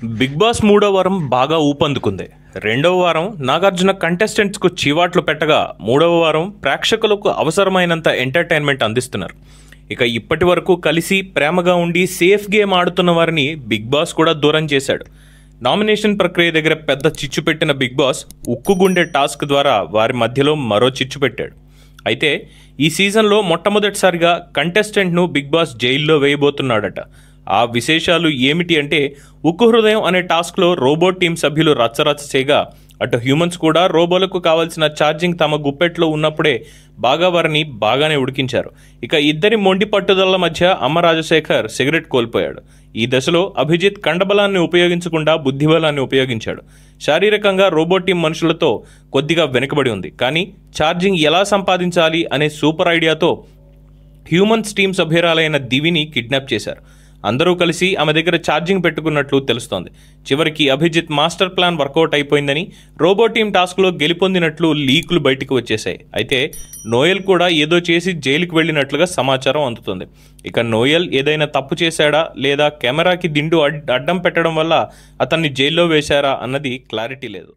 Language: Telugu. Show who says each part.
Speaker 1: బిగ్ బాస్ మూడో వారం బాగా ఊపందుకుంది. రెండవ వారం నాగార్జున కంటెస్టెంట్స్కు చీవాట్లు పెట్టగా మూడవ వారం ప్రేక్షకులకు అవసరమైనంత ఎంటర్టైన్మెంట్ అందిస్తున్నారు. ఇక ఇప్పటి వరకు కలిసి ప్రేమగా ఉండి సేఫ్ గేమ్ ఆడుతున్న వారిని బిగ్ బాస్ కూడా దూరం చేశాడు. నామినేషన్ ప్రక్రియ దగ్గర పెద్ద చిచ్చు పెట్టిన బిగ్ బాస్ ఉక్కుగుండె టాస్క్ ద్వారా వారి మధ్యలో మరో చిచ్చు పెట్టాడు. అయితే ఈ సీజన్లో మొట్టమొదటిసారిగా కంటెస్టెంట్ను బిగ్ బాస్ జైల్లో వేయబోతున్నాడట. ఆ విశేషాలు ఏమిటి అంటే, ఉక్కు హృదయం అనే టాస్క్లో రోబోట్ టీం సభ్యులు రచ్చరచ్చ చేయగా అటు హ్యూమన్స్ కూడా రోబోలకు కావాల్సిన ఛార్జింగ్ తమ గుప్పెట్లో ఉన్నప్పుడే వారిని బాగానే ఉడికించారు. ఇక ఇద్దరి మొండి పట్టుదల మధ్య అమ్మ రాజశేఖర్ సిగరెట్ కోల్పోయాడు. ఈ దశలో అభిజిత్ కండబలాన్ని ఉపయోగించకుండా బుద్ధిబలాన్ని ఉపయోగించాడు. శారీరకంగా రోబోట్ టీం మనుషులతో కొద్దిగా వెనుకబడి ఉంది, కానీ ఛార్జింగ్ ఎలా సంపాదించాలి అనే సూపర్ ఐడియాతో హ్యూమన్స్ టీం సభ్యురాలైన దివిని కిడ్నాప్ చేశారు. అందరూ కలిసి ఆమె దగ్గర ఛార్జింగ్ పెట్టుకున్నట్లు తెలుస్తోంది. చివరికి అభిజిత్ మాస్టర్ ప్లాన్ వర్కౌట్ అయిపోయిందని, రోబోట్ టీం టాస్క్లో గెలుపొందినట్లు లీకులు బయటికి వచ్చేశాయి. అయితే నోయల్ కూడా ఏదో చేసి జైలుకు వెళ్ళినట్లుగా సమాచారం అందుతుంది. ఇక నోయల్ ఏదైనా తప్పు చేశాడా లేదా కెమెరాకి దిండు అడ్డం పెట్టడం వల్ల అతన్ని జైల్లో వేశారా అన్నది క్లారిటీ లేదు.